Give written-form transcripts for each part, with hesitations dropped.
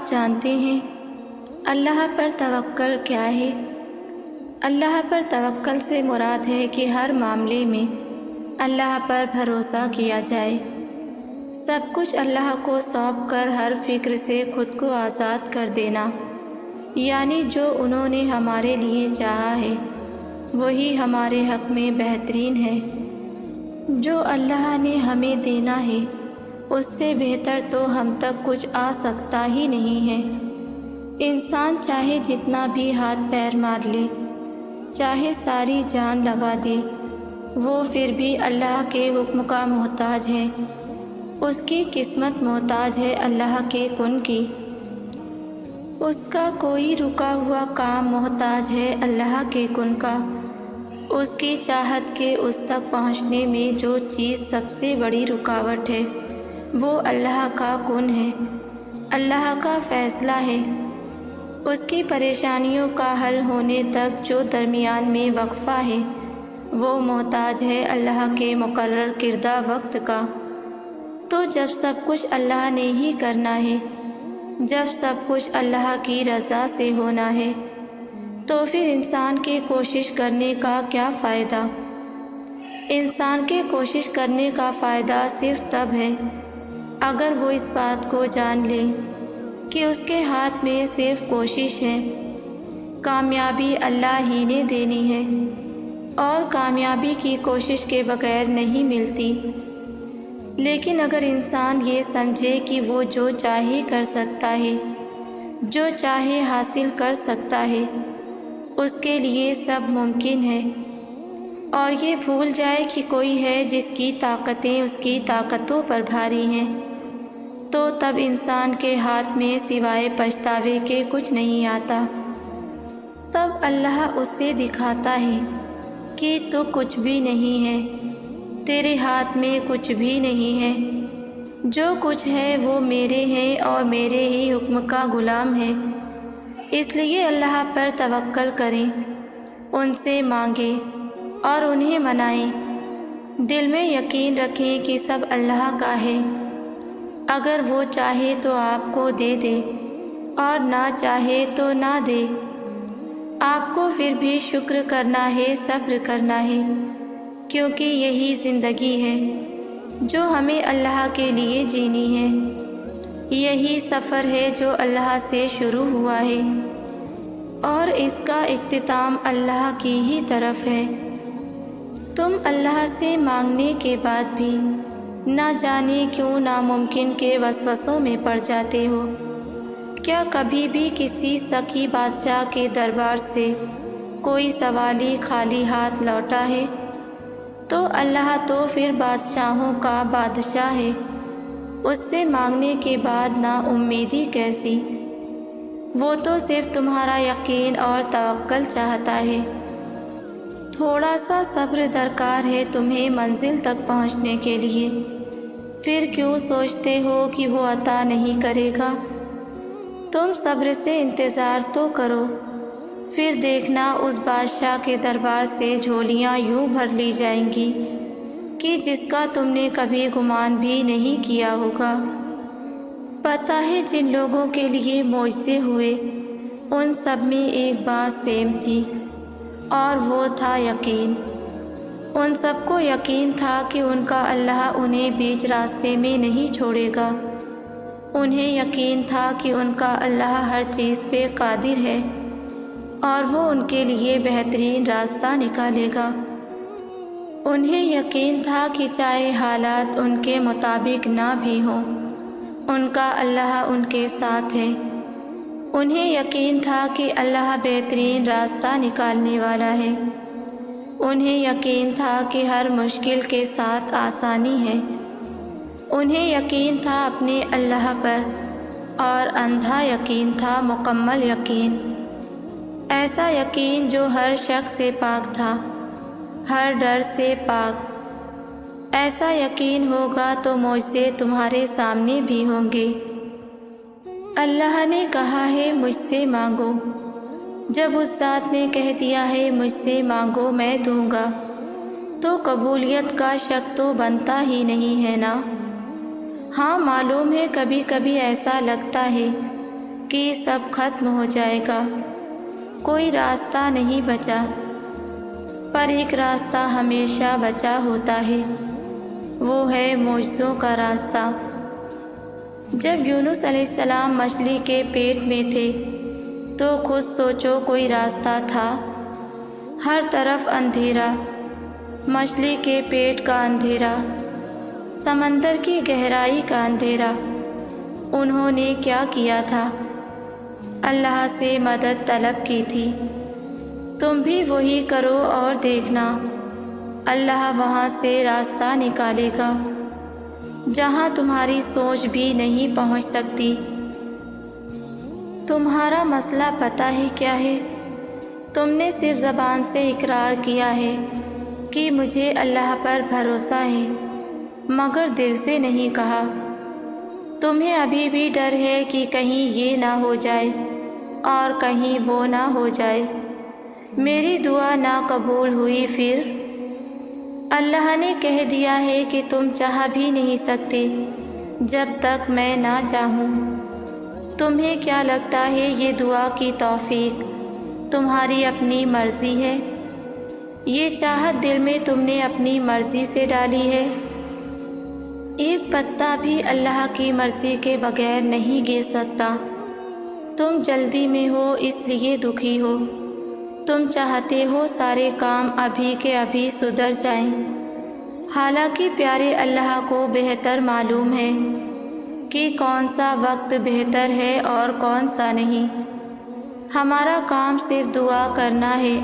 آپ جانتے ہیں اللہ پر توکل کیا ہے؟ اللہ پر توکل سے مراد ہے کہ ہر معاملے میں اللہ پر بھروسہ کیا جائے، سب کچھ اللہ کو سونپ کر ہر فکر سے خود کو آزاد کر دینا، یعنی جو انہوں نے ہمارے لیے چاہا ہے وہی ہمارے حق میں بہترین ہے۔ جو اللہ نے ہمیں دینا ہے اس سے بہتر تو ہم تک کچھ آ سکتا ہی نہیں ہے۔ انسان چاہے جتنا بھی ہاتھ پیر مار لے، چاہے ساری جان لگا دے، وہ پھر بھی اللہ کے حکم کا محتاج ہے۔ اس کی قسمت محتاج ہے اللہ کے کن کی، اس کا کوئی رکا ہوا کام محتاج ہے اللہ کے کن کا۔ اس کی چاہت کے اس تک پہنچنے میں جو چیز سب سے بڑی رکاوٹ ہے وہ اللہ کا کن ہے، اللہ کا فیصلہ ہے۔ اس کی پریشانیوں کا حل ہونے تک جو درمیان میں وقفہ ہے وہ محتاج ہے اللہ کے مقرر کردہ وقت کا۔ تو جب سب کچھ اللہ نے ہی کرنا ہے، جب سب کچھ اللہ کی رضا سے ہونا ہے، تو پھر انسان کے کوشش کرنے کا کیا فائدہ؟ انسان کے کوشش کرنے کا فائدہ صرف تب ہے اگر وہ اس بات کو جان لے کہ اس کے ہاتھ میں صرف کوشش ہے، کامیابی اللہ ہی نے دینی ہے، اور کامیابی کی کوشش کے بغیر نہیں ملتی۔ لیکن اگر انسان یہ سمجھے کہ وہ جو چاہے کر سکتا ہے، جو چاہے حاصل کر سکتا ہے، اس کے لیے سب ممکن ہے، اور یہ بھول جائے کہ کوئی ہے جس کی طاقتیں اس کی طاقتوں پر بھاری ہیں، تو تب انسان کے ہاتھ میں سوائے پچھتاوے کے کچھ نہیں آتا۔ تب اللہ اسے دکھاتا ہے کہ تو کچھ بھی نہیں ہے، تیرے ہاتھ میں کچھ بھی نہیں ہے، جو کچھ ہے وہ میرے ہے اور میرے ہی حکم کا غلام ہے۔ اس لیے اللہ پر توکل کریں، ان سے مانگیں اور انہیں منائیں، دل میں یقین رکھیں کہ سب اللہ کا ہے، اگر وہ چاہے تو آپ کو دے دے اور نہ چاہے تو نہ دے۔ آپ کو پھر بھی شکر کرنا ہے، صبر کرنا ہے، کیونکہ یہی زندگی ہے جو ہمیں اللہ کے لیے جینی ہے، یہی سفر ہے جو اللہ سے شروع ہوا ہے اور اس کا اختتام اللہ کی ہی طرف ہے۔ تم اللہ سے مانگنے کے بعد بھی نہ جانے کیوں ناممکن کے وسوسوں میں پڑ جاتے ہو۔ کیا کبھی بھی کسی سخی بادشاہ کے دربار سے کوئی سوالی خالی ہاتھ لوٹا ہے؟ تو اللہ تو پھر بادشاہوں کا بادشاہ ہے، اس سے مانگنے کے بعد نا امیدی کیسی؟ وہ تو صرف تمہارا یقین اور توکل چاہتا ہے۔ تھوڑا سا صبر درکار ہے تمہیں منزل تک پہنچنے کے لیے، پھر کیوں سوچتے ہو کہ وہ عطا نہیں کرے گا؟ تم صبر سے انتظار تو کرو، پھر دیکھنا اس بادشاہ کے دربار سے جھولیاں یوں بھر لی جائیں گی کہ جس کا تم نے کبھی گمان بھی نہیں کیا ہوگا۔ پتہ ہے جن لوگوں کے لیے معجزے ہوئے ان سب میں ایک بات سیم تھی، اور وہ تھا یقین۔ ان سب کو یقین تھا کہ ان کا اللہ انہیں بیچ راستے میں نہیں چھوڑے گا، انہیں یقین تھا کہ ان کا اللہ ہر چیز پہ قادر ہے اور وہ ان کے لیے بہترین راستہ نکالے گا۔ انہیں یقین تھا کہ چاہے حالات ان کے مطابق نہ بھی ہوں، ان کا اللہ ان کے ساتھ ہے۔ انہیں یقین تھا کہ اللہ بہترین راستہ نکالنے والا ہے۔ انہیں یقین تھا کہ ہر مشکل کے ساتھ آسانی ہے۔ انہیں یقین تھا اپنے اللہ پر، اور اندھا یقین تھا مکمل یقین، ایسا یقین جو ہر شک سے پاک تھا، ہر ڈر سے پاک۔ ایسا یقین ہوگا تو معجزے تمہارے سامنے بھی ہوں گے۔ اللہ نے کہا ہے مجھ سے مانگو، جب اس ذات نے کہہ دیا ہے مجھ سے مانگو میں دوں گا، تو قبولیت کا شک تو بنتا ہی نہیں ہے نا۔ ہاں معلوم ہے کبھی کبھی ایسا لگتا ہے کہ سب ختم ہو جائے گا، کوئی راستہ نہیں بچا، پر ایک راستہ ہمیشہ بچا ہوتا ہے، وہ ہے معجزوں کا راستہ۔ جب یونس علیہ السلام مچھلی کے پیٹ میں تھے تو خود سوچو کوئی راستہ تھا؟ ہر طرف اندھیرا، مچھلی کے پیٹ کا اندھیرا، سمندر کی گہرائی کا اندھیرا۔ انہوں نے کیا کیا تھا؟ اللہ سے مدد طلب کی تھی۔ تم بھی وہی کرو اور دیکھنا، اللہ وہاں سے راستہ نکالے گا جہاں تمہاری سوچ بھی نہیں پہنچ سکتی۔ تمہارا مسئلہ پتہ ہے کیا ہے؟ تم نے صرف زبان سے اقرار کیا ہے کہ مجھے اللہ پر بھروسہ ہے، مگر دل سے نہیں کہا۔ تمہیں ابھی بھی ڈر ہے کہ کہیں یہ نہ ہو جائے اور کہیں وہ نہ ہو جائے، میری دعا نہ قبول ہوئی پھر؟ اللہ نے کہہ دیا ہے کہ تم چاہ بھی نہیں سکتے جب تک میں نہ چاہوں۔ تمہیں کیا لگتا ہے یہ دعا کی توفیق تمہاری اپنی مرضی ہے؟ یہ چاہت دل میں تم نے اپنی مرضی سے ڈالی ہے؟ ایک پتا بھی اللہ کی مرضی کے بغیر نہیں گر سکتا۔ تم جلدی میں ہو اس لیے دکھی ہو، تم چاہتے ہو سارے کام ابھی کے ابھی سدھر جائیں، حالانکہ پیارے اللہ کو بہتر معلوم ہے کہ کون سا وقت بہتر ہے اور کون سا نہیں۔ ہمارا کام صرف دعا کرنا ہے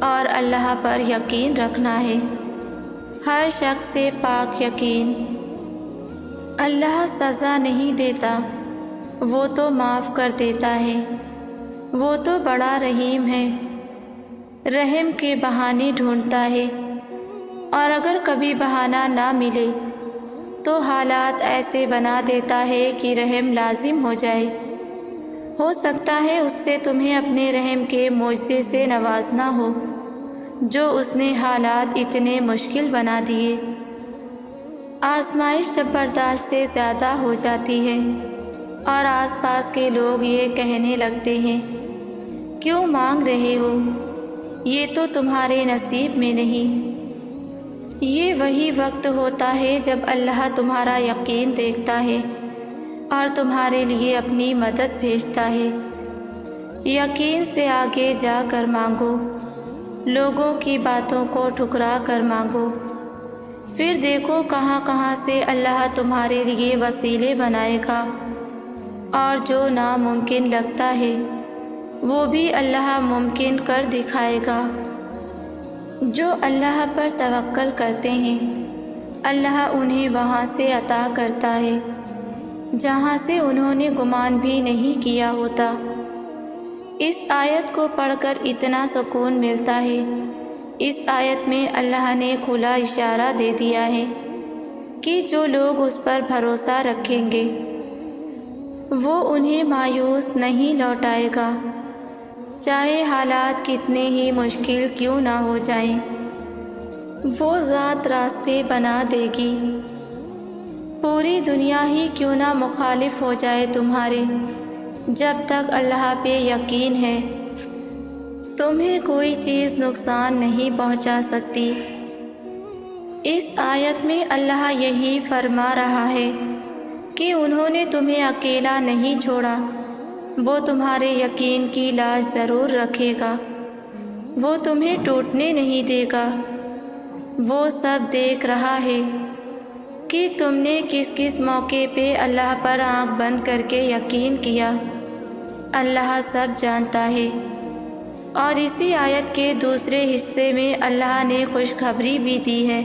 اور اللہ پر یقین رکھنا ہے، ہر شخص سے پاک یقین۔ اللہ سزا نہیں دیتا، وہ تو معاف کر دیتا ہے، وہ تو بڑا رحیم ہے، رحم کے بہانے ڈھونڈتا ہے، اور اگر کبھی بہانہ نہ ملے تو حالات ایسے بنا دیتا ہے کہ رحم لازم ہو جائے۔ ہو سکتا ہے اس سے تمہیں اپنے رحم کے معجزے سے نوازنا ہو جو اس نے حالات اتنے مشکل بنا دیے۔ آزمائش جب برداشت سے زیادہ ہو جاتی ہے اور آس پاس کے لوگ یہ کہنے لگتے ہیں کیوں مانگ رہے ہو، یہ تو تمہارے نصیب میں نہیں، یہ وہی وقت ہوتا ہے جب اللہ تمہارا یقین دیکھتا ہے اور تمہارے لیے اپنی مدد بھیجتا ہے۔ یقین سے آگے جا کر مانگو، لوگوں کی باتوں کو ٹھکرا کر مانگو، پھر دیکھو کہاں کہاں سے اللہ تمہارے لیے وسیلے بنائے گا، اور جو ناممکن لگتا ہے وہ بھی اللہ ممکن کر دکھائے گا۔ جو اللہ پر توکل کرتے ہیں اللہ انہیں وہاں سے عطا کرتا ہے جہاں سے انہوں نے گمان بھی نہیں کیا ہوتا۔ اس آیت کو پڑھ کر اتنا سکون ملتا ہے۔ اس آیت میں اللہ نے کھلا اشارہ دے دیا ہے کہ جو لوگ اس پر بھروسہ رکھیں گے وہ انہیں مایوس نہیں لوٹائے گا، چاہے حالات کتنے ہی مشکل کیوں نہ ہو جائیں، وہ ذات راستے بنا دے گی۔ پوری دنیا ہی کیوں نہ مخالف ہو جائے تمہارے، جب تک اللہ پہ یقین ہے تمہیں کوئی چیز نقصان نہیں پہنچا سکتی۔ اس آیت میں اللہ یہی فرما رہا ہے کہ انہوں نے تمہیں اکیلا نہیں چھوڑا، وہ تمہارے یقین کی لاج ضرور رکھے گا، وہ تمہیں ٹوٹنے نہیں دے گا۔ وہ سب دیکھ رہا ہے کہ تم نے کس کس موقع پہ اللہ پر آنکھ بند کر کے یقین کیا، اللہ سب جانتا ہے۔ اور اسی آیت کے دوسرے حصے میں اللہ نے خوشخبری بھی دی ہے،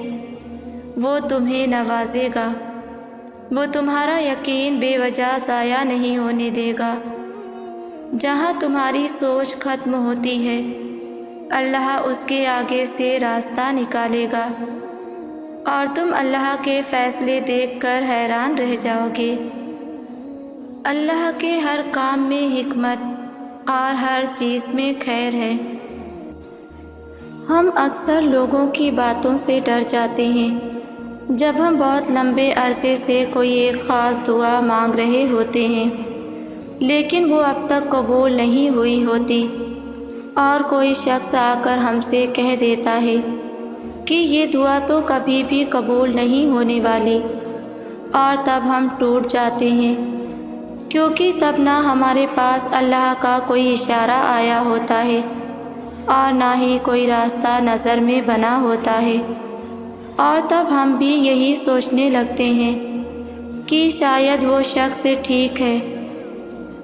وہ تمہیں نوازے گا، وہ تمہارا یقین بے وجہ ضائع نہیں ہونے دے گا۔ جہاں تمہاری سوچ ختم ہوتی ہے اللہ اس کے آگے سے راستہ نکالے گا، اور تم اللہ کے فیصلے دیکھ کر حیران رہ جاؤ گے۔ اللہ کے ہر کام میں حکمت اور ہر چیز میں خیر ہے۔ ہم اکثر لوگوں کی باتوں سے ڈر جاتے ہیں جب ہم بہت لمبے عرصے سے کوئی ایک خاص دعا مانگ رہے ہوتے ہیں لیکن وہ اب تک قبول نہیں ہوئی ہوتی، اور کوئی شخص آ کر ہم سے کہہ دیتا ہے کہ یہ دعا تو کبھی بھی قبول نہیں ہونے والی، اور تب ہم ٹوٹ جاتے ہیں، کیونکہ تب نہ ہمارے پاس اللہ کا کوئی اشارہ آیا ہوتا ہے اور نہ ہی کوئی راستہ نظر میں بنا ہوتا ہے، اور تب ہم بھی یہی سوچنے لگتے ہیں کہ شاید وہ شخص ٹھیک ہے۔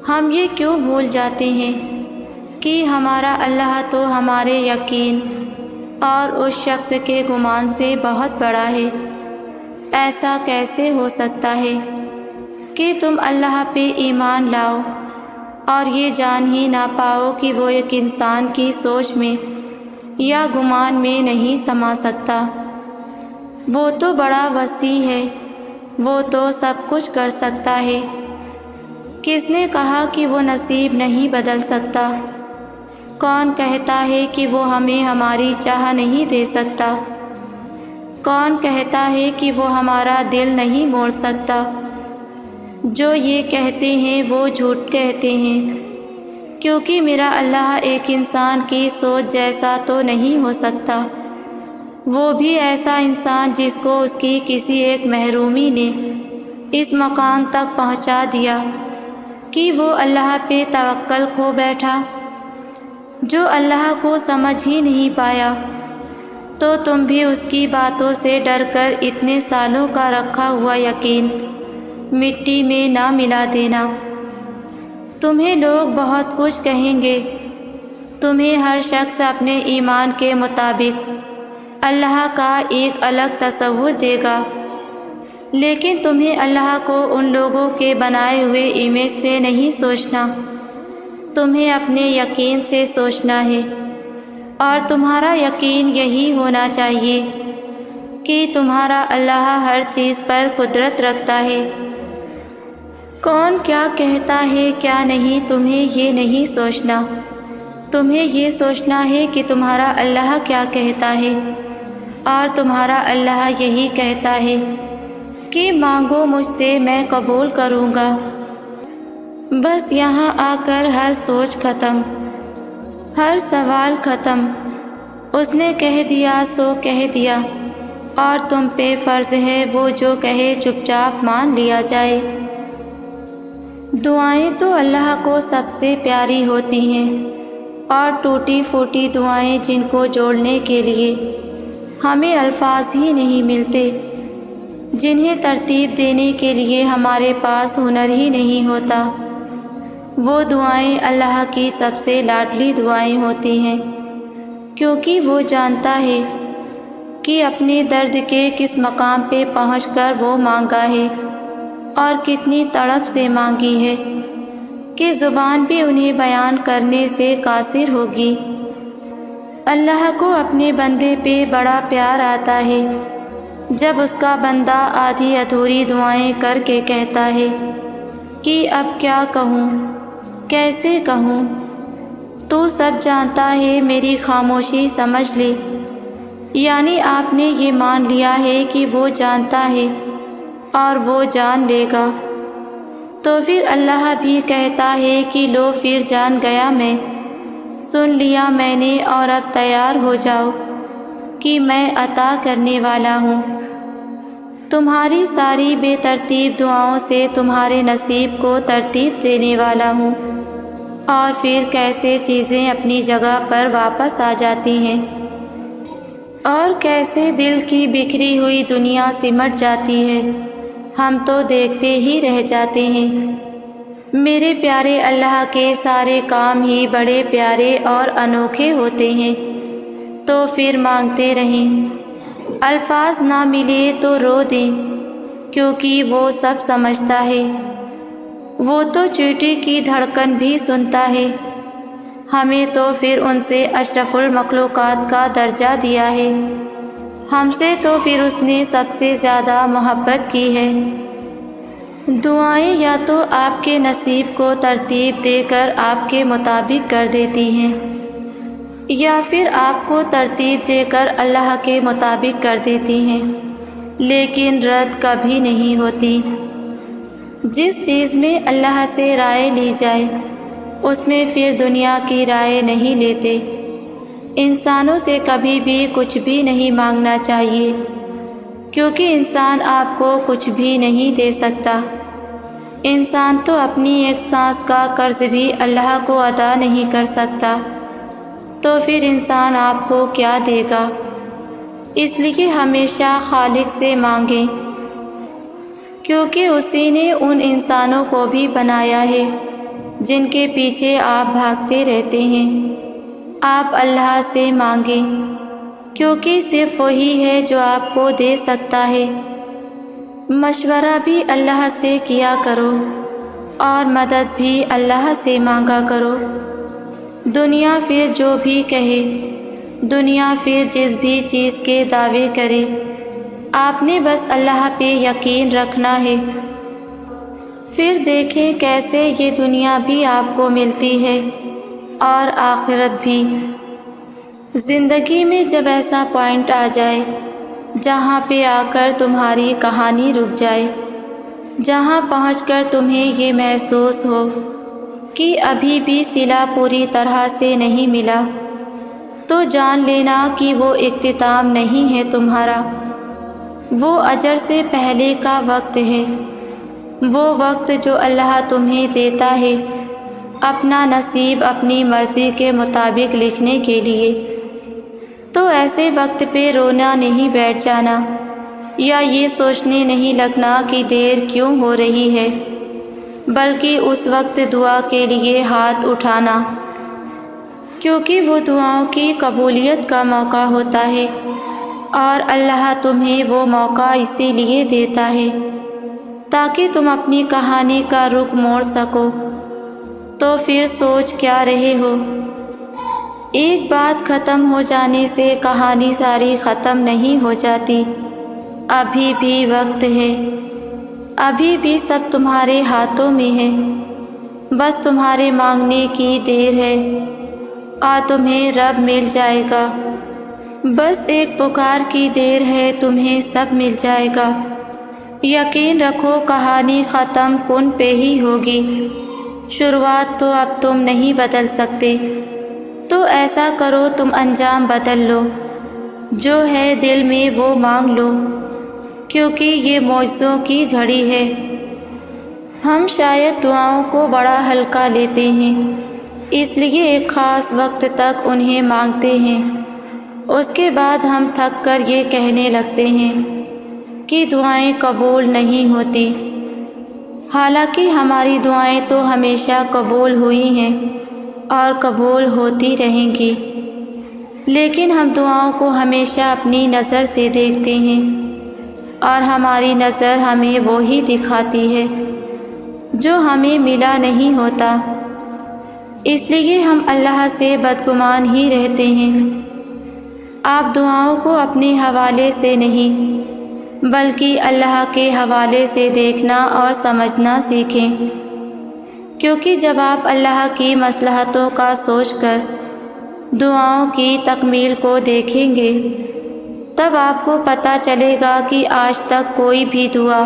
ہم یہ کیوں بھول جاتے ہیں کہ ہمارا اللہ تو ہمارے یقین اور اس شخص کے گمان سے بہت بڑا ہے۔ ایسا کیسے ہو سکتا ہے کہ تم اللہ پہ ایمان لاؤ اور یہ جان ہی نہ پاؤ کہ وہ ایک انسان کی سوچ میں یا گمان میں نہیں سما سکتا؟ وہ تو بڑا وسیع ہے، وہ تو سب کچھ کر سکتا ہے۔ کس نے کہا کہ وہ نصیب نہیں بدل سکتا؟ کون کہتا ہے کہ وہ ہمیں ہماری چاہ نہیں دے سکتا؟ کون کہتا ہے کہ وہ ہمارا دل نہیں موڑ سکتا؟ جو یہ کہتے ہیں وہ جھوٹ کہتے ہیں، کیونکہ میرا اللہ ایک انسان کی سوچ جیسا تو نہیں ہو سکتا، وہ بھی ایسا انسان جس کو اس کی کسی ایک محرومی نے اس مقام تک پہنچا دیا کہ وہ اللہ پہ توکل کھو بیٹھا۔ جو اللہ کو سمجھ ہی نہیں پایا، تو تم بھی اس کی باتوں سے ڈر کر اتنے سالوں کا رکھا ہوا یقین مٹی میں نہ ملا دینا۔ تمہیں لوگ بہت کچھ کہیں گے، تمہیں ہر شخص اپنے ایمان کے مطابق اللہ کا ایک الگ تصور دے گا، لیکن تمہیں اللہ کو ان لوگوں کے بنائے ہوئے امیج سے نہیں سوچنا، تمہیں اپنے یقین سے سوچنا ہے، اور تمہارا یقین یہی ہونا چاہیے کہ تمہارا اللہ ہر چیز پر قدرت رکھتا ہے۔ کون کیا کہتا ہے کیا نہیں، تمہیں یہ نہیں سوچنا، تمہیں یہ سوچنا ہے کہ تمہارا اللہ کیا کہتا ہے، اور تمہارا اللہ یہی کہتا ہے کہ مانگو مجھ سے میں قبول کروں گا۔ بس یہاں آ کر ہر سوچ ختم، ہر سوال ختم۔ اس نے کہہ دیا سو کہہ دیا، اور تم پہ فرض ہے وہ جو کہے چپ چاپ مان لیا جائے۔ دعائیں تو اللہ کو سب سے پیاری ہوتی ہیں، اور ٹوٹی پھوٹی دعائیں جن کو جوڑنے کے لیے ہمیں الفاظ ہی نہیں ملتے، جنہیں ترتیب دینے کے لیے ہمارے پاس ہنر ہی نہیں ہوتا، وہ دعائیں اللہ کی سب سے لاڈلی دعائیں ہوتی ہیں، کیونکہ وہ جانتا ہے کہ اپنے درد کے کس مقام پہ پہنچ کر وہ مانگا ہے، اور کتنی تڑپ سے مانگی ہے کہ زبان بھی انہیں بیان کرنے سے قاصر ہوگی۔ اللہ کو اپنے بندے پہ بڑا پیار آتا ہے جب اس کا بندہ آدھی ادھوری دعائیں کر کے کہتا ہے کہ اب کیا کہوں، کیسے کہوں، تو سب جانتا ہے، میری خاموشی سمجھ لے۔ یعنی آپ نے یہ مان لیا ہے کہ وہ جانتا ہے اور وہ جان لے گا، تو پھر اللہ بھی کہتا ہے کہ لو پھر جان گیا میں، سن لیا میں نے، اور اب تیار ہو جاؤ کہ میں عطا کرنے والا ہوں۔ تمہاری ساری بے ترتیب دعاؤں سے تمہارے نصیب کو ترتیب دینے والا ہوں، اور پھر کیسے چیزیں اپنی جگہ پر واپس آ جاتی ہیں، اور کیسے دل کی بکھری ہوئی دنیا سمٹ جاتی ہے، ہم تو دیکھتے ہی رہ جاتے ہیں۔ میرے پیارے اللہ کے سارے کام ہی بڑے پیارے اور انوکھے ہوتے ہیں، تو پھر مانگتے رہیں، الفاظ نہ ملے تو رو دیں، کیونکہ وہ سب سمجھتا ہے، وہ تو چیٹی کی دھڑکن بھی سنتا ہے۔ ہمیں تو پھر ان سے اشرف المخلوقات کا درجہ دیا ہے، ہم سے تو پھر اس نے سب سے زیادہ محبت کی ہے۔ دعائیں یا تو آپ کے نصیب کو ترتیب دے کر آپ کے مطابق کر دیتی ہیں، یا پھر آپ کو ترتیب دے کر اللہ کے مطابق کر دیتی ہیں، لیکن رد کبھی نہیں ہوتی۔ جس چیز میں اللہ سے رائے لی جائے اس میں پھر دنیا کی رائے نہیں لیتے۔ انسانوں سے کبھی بھی کچھ بھی نہیں مانگنا چاہیے، کیونکہ انسان آپ کو کچھ بھی نہیں دے سکتا۔ انسان تو اپنی ایک سانس کا قرض بھی اللہ کو ادا نہیں کر سکتا، تو پھر انسان آپ کو کیا دے گا؟ اس لیے ہمیشہ خالق سے مانگیں، کیونکہ اسی نے ان انسانوں کو بھی بنایا ہے جن کے پیچھے آپ بھاگتے رہتے ہیں۔ آپ اللہ سے مانگیں، کیونکہ صرف وہی ہے جو آپ کو دے سکتا ہے۔ مشورہ بھی اللہ سے کیا کرو اور مدد بھی اللہ سے مانگا کرو۔ دنیا پھر جو بھی کہے، دنیا پھر جس بھی چیز کے دعوے کرے، آپ نے بس اللہ پہ یقین رکھنا ہے۔ پھر دیکھیں کیسے یہ دنیا بھی آپ کو ملتی ہے اور آخرت بھی۔ زندگی میں جب ایسا پوائنٹ آ جائے جہاں پہ آ کر تمہاری کہانی رک جائے، جہاں پہنچ کر تمہیں یہ محسوس ہو کہ ابھی بھی صلہ پوری طرح سے نہیں ملا، تو جان لینا کہ وہ اختتام نہیں ہے تمہارا، وہ اجر سے پہلے کا وقت ہے، وہ وقت جو اللہ تمہیں دیتا ہے اپنا نصیب اپنی مرضی کے مطابق لکھنے کے لیے۔ تو ایسے وقت پہ رونا نہیں بیٹھ جانا یا یہ سوچنے نہیں لگنا کہ دیر کیوں ہو رہی ہے، بلکہ اس وقت دعا کے لیے ہاتھ اٹھانا، کیونکہ وہ دعاؤں کی قبولیت کا موقع ہوتا ہے، اور اللہ تمہیں وہ موقع اسی لیے دیتا ہے تاکہ تم اپنی کہانی کا رخ موڑ سکو۔ تو پھر سوچ کیا رہے ہو؟ ایک بات ختم ہو جانے سے کہانی ساری ختم نہیں ہو جاتی، ابھی بھی وقت ہے، ابھی بھی سب تمہارے ہاتھوں میں ہے، بس تمہارے مانگنے کی دیر ہے اور تمہیں رب مل جائے گا۔ بس ایک پکار کی دیر ہے، تمہیں سب مل جائے گا۔ یقین رکھو کہانی ختم کن پہ ہی ہوگی، شروعات تو اب تم نہیں بدل سکتے، تو ایسا کرو تم انجام بدل لو، جو ہے دل میں وہ مانگ لو، کیونکہ یہ معجزوں کی گھڑی ہے۔ ہم شاید دعاؤں کو بڑا ہلکا لیتے ہیں، اس لیے ایک خاص وقت تک انہیں مانگتے ہیں، اس کے بعد ہم تھک کر یہ کہنے لگتے ہیں کہ دعائیں قبول نہیں ہوتی، حالانکہ ہماری دعائیں تو ہمیشہ قبول ہوئی ہیں اور قبول ہوتی رہیں گی، لیکن ہم دعاؤں کو ہمیشہ اپنی نظر سے دیکھتے ہیں اور ہماری نظر ہمیں وہی دکھاتی ہے جو ہمیں ملا نہیں ہوتا، اس لیے ہم اللہ سے بدگمان ہی رہتے ہیں۔ آپ دعاؤں کو اپنے حوالے سے نہیں بلکہ اللہ کے حوالے سے دیکھنا اور سمجھنا سیکھیں، کیونکہ جب آپ اللہ کی مصلحتوں کا سوچ کر دعاؤں کی تکمیل کو دیکھیں گے، تب آپ کو پتہ چلے گا کہ آج تک کوئی بھی دعا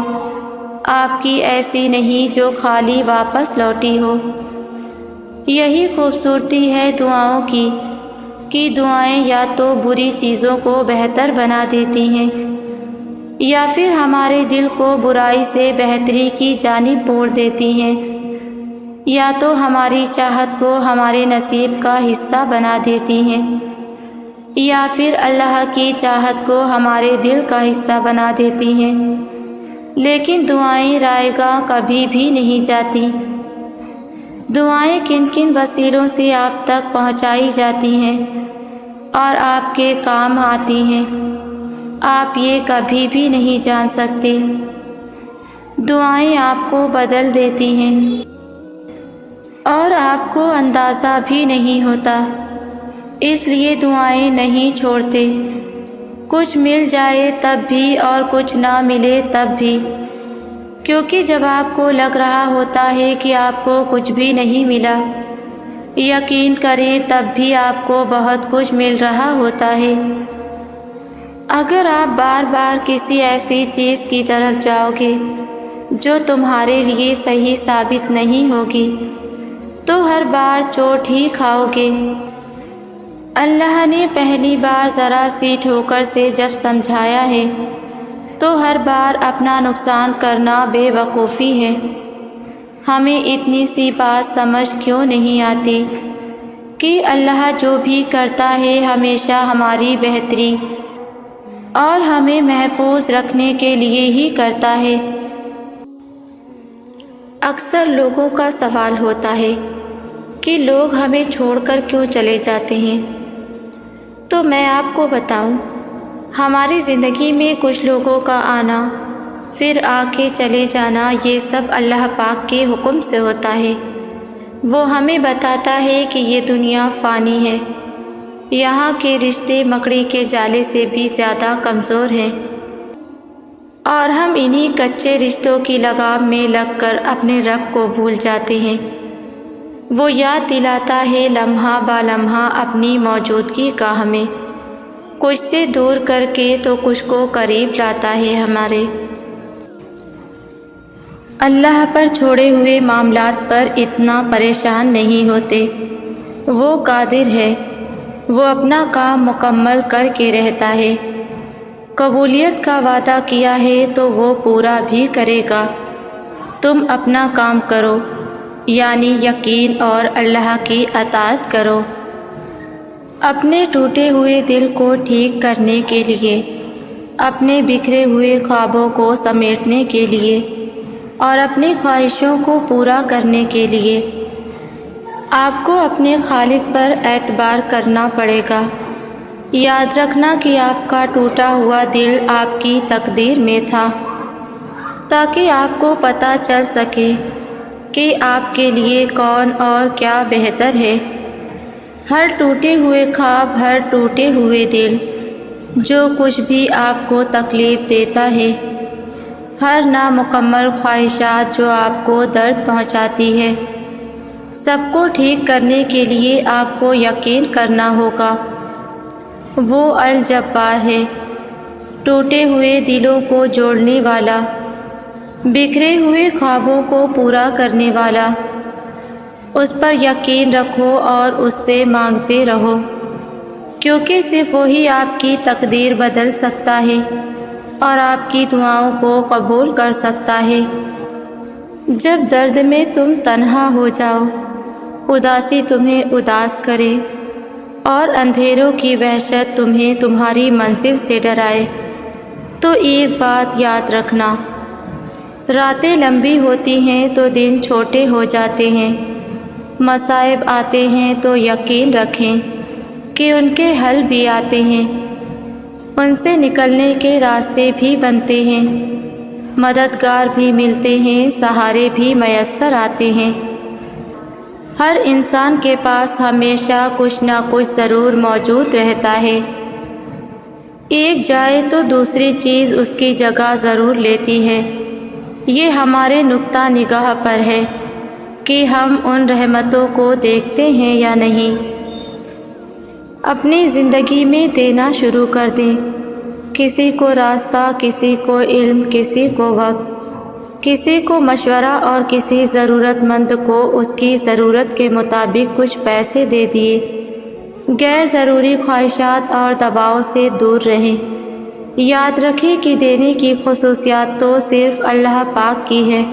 آپ کی ایسی نہیں جو خالی واپس لوٹی ہو۔ یہی خوبصورتی ہے دعاؤں کی کہ دعائیں یا تو بری چیزوں کو بہتر بنا دیتی ہیں یا پھر ہمارے دل کو برائی سے بہتری کی جانب موڑ دیتی ہیں، یا تو ہماری چاہت کو ہمارے نصیب کا حصہ بنا دیتی ہیں، یا پھر اللہ کی چاہت کو ہمارے دل کا حصہ بنا دیتی ہیں۔ لیکن دعائیں رائے گاہ کبھی بھی نہیں جاتی۔ دعائیں کن کن وسیلوں سے آپ تک پہنچائی جاتی ہیں اور آپ کے کام آتی ہیں، آپ یہ کبھی بھی نہیں جان سکتے۔ دعائیں آپ کو بدل دیتی ہیں اور آپ کو اندازہ بھی نہیں ہوتا، اس لیے دعائیں نہیں چھوڑتے، کچھ مل جائے تب بھی اور کچھ نہ ملے تب بھی، کیونکہ جب آپ کو لگ رہا ہوتا ہے کہ آپ کو کچھ بھی نہیں ملا، یقین کریں تب بھی آپ کو بہت کچھ مل رہا ہوتا ہے۔ اگر آپ بار بار کسی ایسی چیز کی طرف جاؤ گے جو تمہارے لیے صحیح ثابت نہیں ہوگی تو ہر بار چوٹ ہی کھاؤ گے۔ اللہ نے پہلی بار ذرا سی ٹھوکر سے جب سمجھایا ہے تو ہر بار اپنا نقصان کرنا بے وقوفی ہے۔ ہمیں اتنی سی بات سمجھ کیوں نہیں آتی کہ اللہ جو بھی کرتا ہے ہمیشہ ہماری بہتری اور ہمیں محفوظ رکھنے کے لیے ہی کرتا ہے۔ اکثر لوگوں کا سوال ہوتا ہے کہ لوگ ہمیں چھوڑ کر کیوں چلے جاتے ہیں، تو میں آپ کو بتاؤں، ہماری زندگی میں کچھ لوگوں کا آنا پھر آ کے چلے جانا یہ سب اللہ پاک کے حکم سے ہوتا ہے۔ وہ ہمیں بتاتا ہے کہ یہ دنیا فانی ہے، یہاں کے رشتے مکڑی کے جالے سے بھی زیادہ کمزور ہیں، اور ہم انہی کچے رشتوں کی لگام میں لگ کر اپنے رب کو بھول جاتے ہیں۔ وہ یاد دلاتا ہے لمحہ با لمحہ اپنی موجودگی کا ہمیں، کچھ سے دور کر کے تو کچھ کو قریب لاتا ہے ہمارے۔ اللہ پر چھوڑے ہوئے معاملات پر اتنا پریشان نہیں ہوتے، وہ قادر ہے، وہ اپنا کام مکمل کر کے رہتا ہے۔ قبولیت کا وعدہ کیا ہے تو وہ پورا بھی کرے گا۔ تم اپنا کام کرو، یعنی یقین اور اللہ کی اطاعت کرو، اپنے ٹوٹے ہوئے دل کو ٹھیک کرنے کے لیے، اپنے بکھرے ہوئے خوابوں کو سمیٹنے کے لیے اور اپنی خواہشوں کو پورا کرنے کے لیے آپ کو اپنے خالق پر اعتبار کرنا پڑے گا۔ یاد رکھنا کہ آپ کا ٹوٹا ہوا دل آپ کی تقدیر میں تھا، تاکہ آپ کو پتہ چل سکے کہ آپ کے لیے کون اور کیا بہتر ہے۔ ہر ٹوٹے ہوئے خواب، ہر ٹوٹے ہوئے دل جو کچھ بھی آپ کو تکلیف دیتا ہے، ہر نامکمل خواہشات جو آپ کو درد پہنچاتی ہے، سب کو ٹھیک کرنے کے لیے آپ کو یقین کرنا ہوگا۔ وہ الجبار ہے، ٹوٹے ہوئے دلوں کو جوڑنے والا، بکھرے ہوئے خوابوں کو پورا کرنے والا۔ اس پر یقین رکھو اور اس سے مانگتے رہو، کیونکہ صرف وہی آپ کی تقدیر بدل سکتا ہے اور آپ کی دعاؤں کو قبول کر سکتا ہے۔ جب درد میں تم تنہا ہو جاؤ، اداسی تمہیں اداس کرے اور اندھیروں کی وحشت تمہیں تمہاری منزل سے ڈرائے، تو ایک بات یاد رکھنا، راتیں لمبی ہوتی ہیں تو دن چھوٹے ہو جاتے ہیں۔ مصائب آتے ہیں تو یقین رکھیں کہ ان کے حل بھی آتے ہیں، ان سے نکلنے کے راستے بھی بنتے ہیں، مددگار بھی ملتے ہیں، سہارے بھی میسر آتے ہیں۔ ہر انسان کے پاس ہمیشہ کچھ نہ کچھ ضرور موجود رہتا ہے، ایک جائے تو دوسری چیز اس کی جگہ ضرور لیتی ہے۔ یہ ہمارے نقطہ نگاہ پر ہے کہ ہم ان رحمتوں کو دیکھتے ہیں یا نہیں۔ اپنی زندگی میں دینا شروع کر دیں، کسی کو راستہ، کسی کو علم، کسی کو وقت، کسی کو مشورہ اور کسی ضرورت مند کو اس کی ضرورت کے مطابق کچھ پیسے دے دیے۔ غیر ضروری خواہشات اور دباؤ سے دور رہیں۔ یاد رکھیں کہ دینے کی خصوصیات تو صرف اللہ پاک کی ہے۔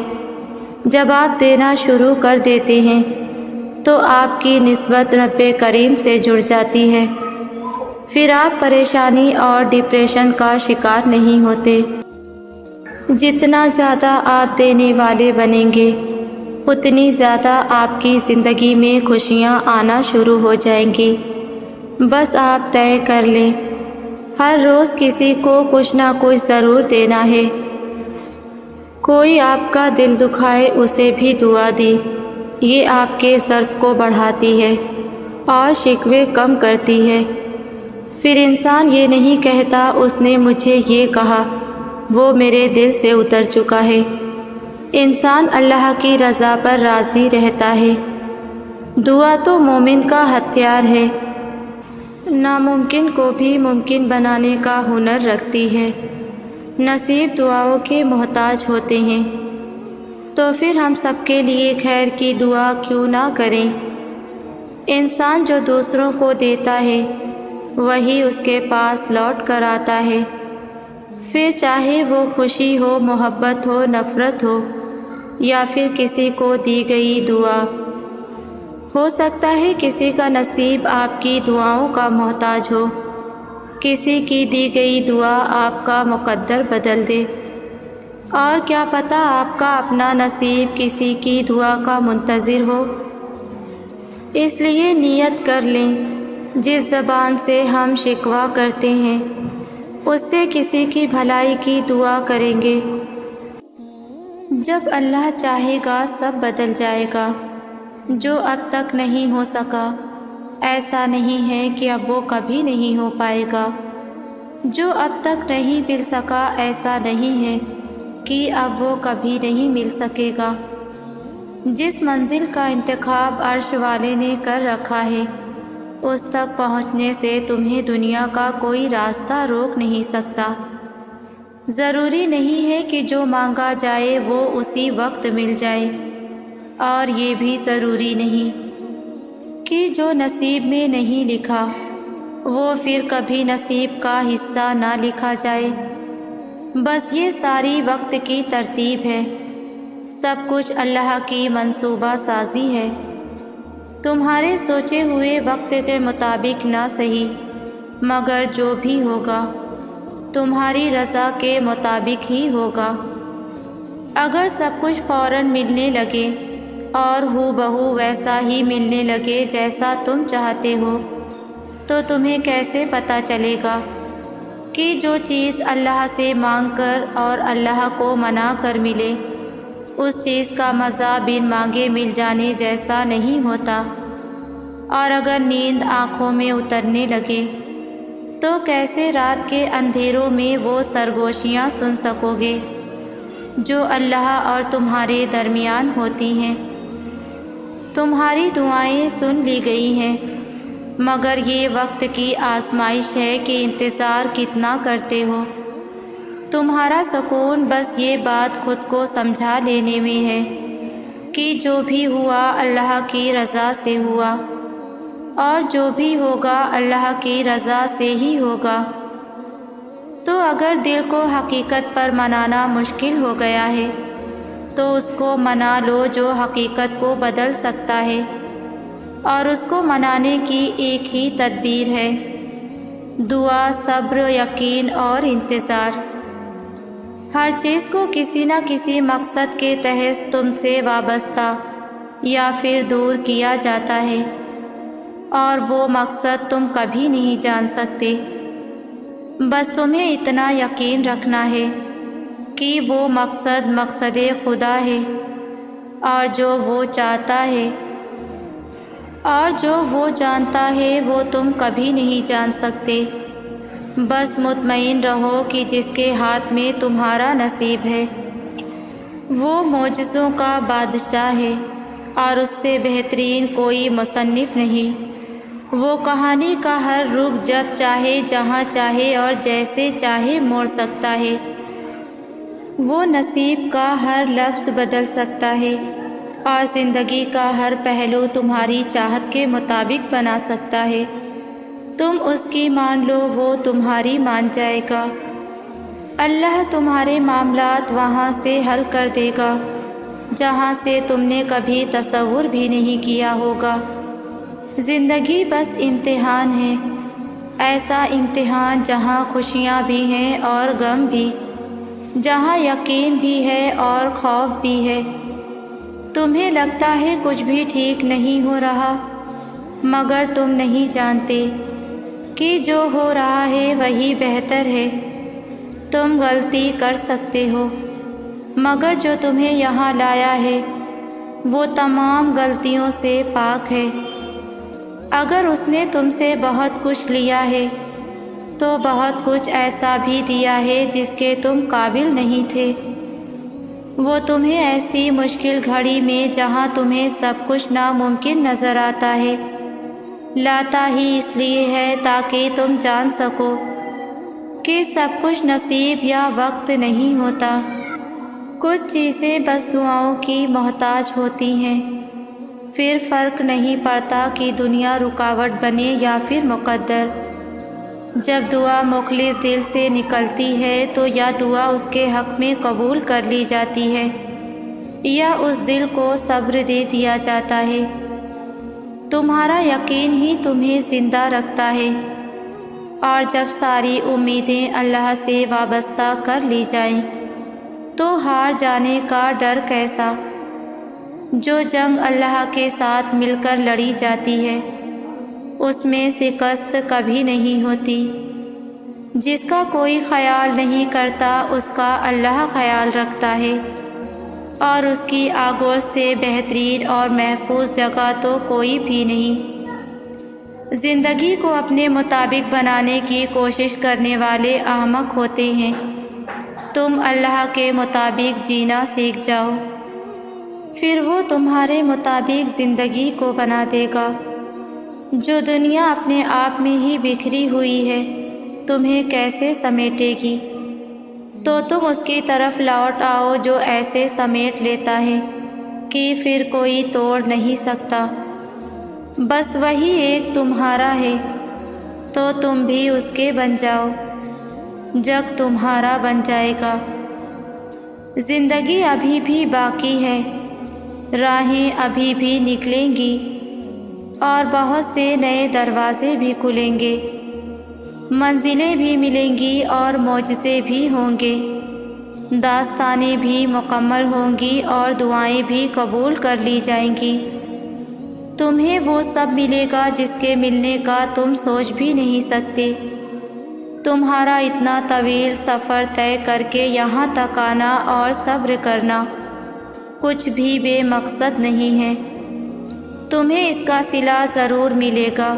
جب آپ دینا شروع کر دیتے ہیں تو آپ کی نسبت رب کریم سے جڑ جاتی ہے، پھر آپ پریشانی اور ڈپریشن کا شکار نہیں ہوتے۔ جتنا زیادہ آپ دینے والے بنیں گے، اتنی زیادہ آپ کی زندگی میں خوشیاں آنا شروع ہو جائیں گی۔ بس آپ طے کر لیں، ہر روز کسی کو کچھ نہ کچھ ضرور دینا ہے۔ کوئی آپ کا دل دکھائے اسے بھی دعا دی، یہ آپ کے ظرف کو بڑھاتی ہے اور شکوے کم کرتی ہے۔ پھر انسان یہ نہیں کہتا اس نے مجھے یہ کہا، وہ میرے دل سے اتر چکا ہے۔ انسان اللہ کی رضا پر راضی رہتا ہے۔ دعا تو مومن کا ہتھیار ہے، ناممکن کو بھی ممکن بنانے کا ہنر رکھتی ہے۔ نصیب دعاؤں کے محتاج ہوتے ہیں، تو پھر ہم سب کے لیے خیر کی دعا کیوں نہ کریں؟ انسان جو دوسروں کو دیتا ہے وہی اس کے پاس لوٹ کر آتا ہے، پھر چاہے وہ خوشی ہو، محبت ہو، نفرت ہو یا پھر کسی کو دی گئی دعا۔ ہو سکتا ہے کسی کا نصیب آپ کی دعاؤں کا محتاج ہو، کسی کی دی گئی دعا آپ کا مقدر بدل دے، اور کیا پتہ آپ کا اپنا نصیب کسی کی دعا کا منتظر ہو۔ اس لیے نیت کر لیں، جس زبان سے ہم شکوہ کرتے ہیں اس سے کسی کی بھلائی کی دعا کریں گے۔ جب اللہ چاہے گا سب بدل جائے گا۔ جو اب تک نہیں ہو سکا ایسا نہیں ہے کہ اب وہ کبھی نہیں ہو پائے گا، جو اب تک نہیں مل سکا ایسا نہیں ہے کہ اب وہ کبھی نہیں مل سکے گا۔ جس منزل کا انتخاب عرش والے نے کر رکھا ہے اس تک پہنچنے سے تمہیں دنیا کا کوئی راستہ روک نہیں سکتا۔ ضروری نہیں ہے کہ جو مانگا جائے وہ اسی وقت مل جائے، اور یہ بھی ضروری نہیں کہ جو نصیب میں نہیں لکھا وہ پھر کبھی نصیب کا حصہ نہ لکھا جائے۔ بس یہ ساری وقت کی ترتیب ہے، سب کچھ اللہ کی منصوبہ سازی ہے۔ تمہارے سوچے ہوئے وقت کے مطابق نہ صحیح، مگر جو بھی ہوگا تمہاری رضا کے مطابق ہی ہوگا۔ اگر سب کچھ فوراً ملنے لگے اور ہو بہو ویسا ہی ملنے لگے جیسا تم چاہتے ہو تو تمہیں کیسے پتہ چلے گا کہ جو چیز اللہ سے مانگ کر اور اللہ کو منا کر ملے اس چیز کا مزہ بن مانگے مل جانے جیسا نہیں ہوتا؟ اور اگر نیند آنکھوں میں اترنے لگے تو کیسے رات کے اندھیروں میں وہ سرگوشیاں سن سکو گے جو اللہ اور تمہارے درمیان ہوتی ہیں؟ تمہاری دعائیں سن لی گئی ہیں، مگر یہ وقت کی آزمائش ہے کہ انتظار کتنا کرتے ہو۔ تمہارا سکون بس یہ بات خود کو سمجھا لینے میں ہے کہ جو بھی ہوا اللہ کی رضا سے ہوا، اور جو بھی ہوگا اللہ کی رضا سے ہی ہوگا۔ تو اگر دل کو حقیقت پر منانا مشکل ہو گیا ہے تو اس کو منا لو جو حقیقت کو بدل سکتا ہے، اور اس کو منانے کی ایک ہی تدبیر ہے: دعا، صبر، یقین اور انتظار۔ ہر چیز کو کسی نہ کسی مقصد کے تحت تم سے وابستہ یا پھر دور کیا جاتا ہے، اور وہ مقصد تم کبھی نہیں جان سکتے۔ بس تمہیں اتنا یقین رکھنا ہے کہ وہ مقصد مقصد خدا ہے، اور جو وہ چاہتا ہے اور جو وہ جانتا ہے وہ تم کبھی نہیں جان سکتے۔ بس مطمئن رہو کہ جس کے ہاتھ میں تمہارا نصیب ہے وہ معجزوں کا بادشاہ ہے، اور اس سے بہترین کوئی مصنف نہیں۔ وہ کہانی کا ہر رخ جب چاہے، جہاں چاہے اور جیسے چاہے موڑ سکتا ہے۔ وہ نصیب کا ہر لفظ بدل سکتا ہے، اور زندگی کا ہر پہلو تمہاری چاہت کے مطابق بنا سکتا ہے۔ تم اس کی مان لو، وہ تمہاری مان جائے گا۔ اللہ تمہارے معاملات وہاں سے حل کر دے گا جہاں سے تم نے کبھی تصور بھی نہیں کیا ہوگا۔ زندگی بس امتحان ہے، ایسا امتحان جہاں خوشیاں بھی ہیں اور غم بھی، جہاں یقین بھی ہے اور خوف بھی ہے۔ تمہیں لگتا ہے کچھ بھی ٹھیک نہیں ہو رہا، مگر تم نہیں جانتے کہ جو ہو رہا ہے وہی بہتر ہے۔ تم غلطی کر سکتے ہو، مگر جو تمہیں یہاں لایا ہے وہ تمام غلطیوں سے پاک ہے۔ اگر اس نے تم سے بہت کچھ لیا ہے تو بہت کچھ ایسا بھی دیا ہے جس کے تم قابل نہیں تھے۔ وہ تمہیں ایسی مشکل گھڑی میں جہاں تمہیں سب کچھ ناممکن نظر آتا ہے لاتا ہی اس لیے ہے تاکہ تم جان سکو کہ سب کچھ نصیب یا وقت نہیں ہوتا۔ کچھ چیزیں بس دعاؤں کی محتاج ہوتی ہیں، پھر فرق نہیں پڑتا کہ دنیا رکاوٹ بنے یا پھر مقدر۔ جب دعا مخلص دل سے نکلتی ہے تو یا دعا اس کے حق میں قبول کر لی جاتی ہے یا اس دل کو صبر دے دیا جاتا ہے۔ تمہارا یقین ہی تمہیں زندہ رکھتا ہے، اور جب ساری امیدیں اللہ سے وابستہ کر لی جائیں تو ہار جانے کا ڈر کیسا؟ جو جنگ اللہ کے ساتھ مل کر لڑی جاتی ہے اس میں شکست کبھی نہیں ہوتی۔ جس کا کوئی خیال نہیں کرتا اس کا اللہ خیال رکھتا ہے، اور اس کی آگوش سے بہترین اور محفوظ جگہ تو کوئی بھی نہیں۔ زندگی کو اپنے مطابق بنانے کی کوشش کرنے والے احمق ہوتے ہیں۔ تم اللہ کے مطابق جینا سیکھ جاؤ، پھر وہ تمہارے مطابق زندگی کو بنا دے گا۔ جو دنیا اپنے آپ میں ہی بکھری ہوئی ہے تمہیں کیسے سمیٹے گی؟ تو تم اس کی طرف لوٹ آؤ جو ایسے سمیٹ لیتا ہے کہ پھر کوئی توڑ نہیں سکتا۔ بس وہی ایک تمہارا ہے، تو تم بھی اس کے بن جاؤ، جگ تمہارا بن جائے گا۔ زندگی ابھی بھی باقی ہے، راہیں ابھی بھی نکلیں گی، اور بہت سے نئے دروازے بھی کھلیں گے، منزلیں بھی ملیں گی اور معجزے بھی ہوں گے، داستانیں بھی مکمل ہوں گی اور دعائیں بھی قبول کر لی جائیں گی۔ تمہیں وہ سب ملے گا جس کے ملنے کا تم سوچ بھی نہیں سکتے۔ تمہارا اتنا طویل سفر طے کر کے یہاں تک آنا اور صبر کرنا کچھ بھی بے مقصد نہیں ہے۔ تمہیں اس کا صلہ ضرور ملے گا،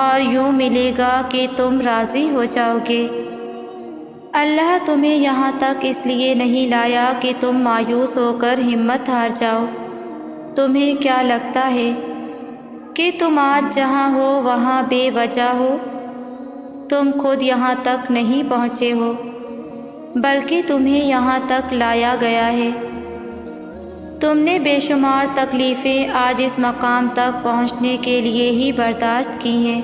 اور یوں ملے گا کہ تم راضی ہو جاؤ گے۔ اللہ تمہیں یہاں تک اس لیے نہیں لایا کہ تم مایوس ہو کر ہمت ہار جاؤ۔ تمہیں کیا لگتا ہے کہ تم آج جہاں ہو وہاں بے وجہ ہو؟ تم خود یہاں تک نہیں پہنچے ہو، بلکہ تمہیں یہاں تک لایا گیا ہے۔ تم نے بے شمار تکلیفیں آج اس مقام تک پہنچنے کے لیے ہی برداشت کی ہیں۔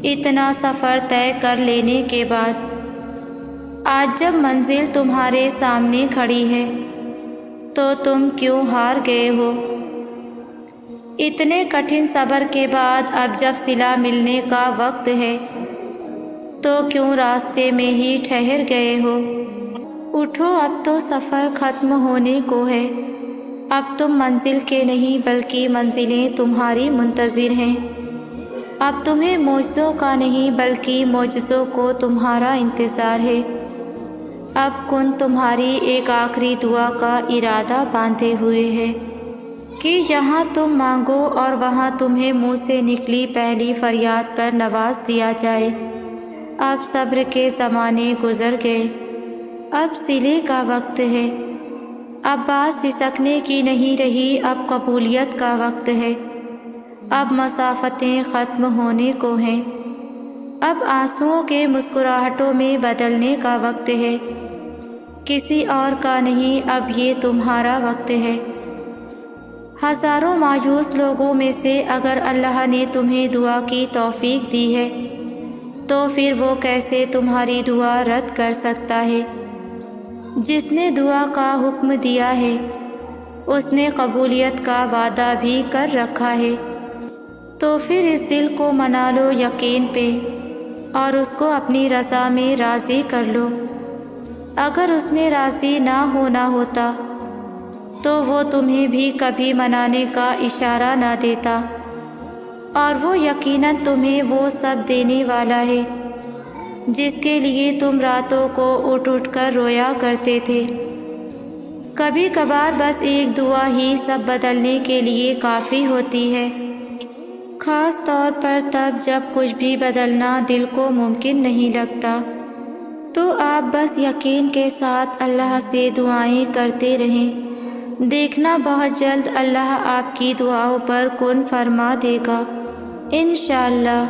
اتنا سفر طے کر لینے کے بعد آج جب منزل تمہارے سامنے کھڑی ہے تو تم کیوں ہار گئے ہو؟ اتنے کٹھن صبر کے بعد اب جب صلہ ملنے کا وقت ہے تو کیوں راستے میں ہی ٹھہر گئے ہو؟ اٹھو، اب تو سفر ختم ہونے کو ہے۔ اب تم منزل کے نہیں بلکہ منزلیں تمہاری منتظر ہیں۔ اب تمہیں معجزوں کا نہیں بلکہ معجزوں کو تمہارا انتظار ہے۔ اب کن تمہاری ایک آخری دعا کا ارادہ باندھے ہوئے ہے کہ یہاں تم مانگو اور وہاں تمہیں منہ سے نکلی پہلی فریاد پر نواز دیا جائے۔ اب صبر کے زمانے گزر گئے، اب صلے کا وقت ہے۔ اب بات سسکنے کی نہیں رہی، اب قبولیت کا وقت ہے۔ اب مسافتیں ختم ہونے کو ہیں، اب آنسوؤں کے مسکراہٹوں میں بدلنے کا وقت ہے۔ کسی اور کا نہیں، اب یہ تمہارا وقت ہے۔ ہزاروں مایوس لوگوں میں سے اگر اللہ نے تمہیں دعا کی توفیق دی ہے تو پھر وہ کیسے تمہاری دعا رد کر سکتا ہے؟ جس نے دعا کا حکم دیا ہے اس نے قبولیت کا وعدہ بھی کر رکھا ہے۔ تو پھر اس دل کو منا لو یقین پہ، اور اس کو اپنی رضا میں راضی کر لو۔ اگر اس نے راضی نہ ہونا ہوتا تو وہ تمہیں بھی کبھی منانے کا اشارہ نہ دیتا، اور وہ یقیناً تمہیں وہ سب دینے والا ہے جس کے لیے تم راتوں کو اٹھ اٹھ کر رویا کرتے تھے۔ کبھی کبھار بس ایک دعا ہی سب بدلنے کے لیے کافی ہوتی ہے، خاص طور پر تب جب کچھ بھی بدلنا دل کو ممکن نہیں لگتا۔ تو آپ بس یقین کے ساتھ اللہ سے دعائیں کرتے رہیں، دیکھنا بہت جلد اللہ آپ کی دعاؤں پر کن فرما دے گا انشاءاللہ۔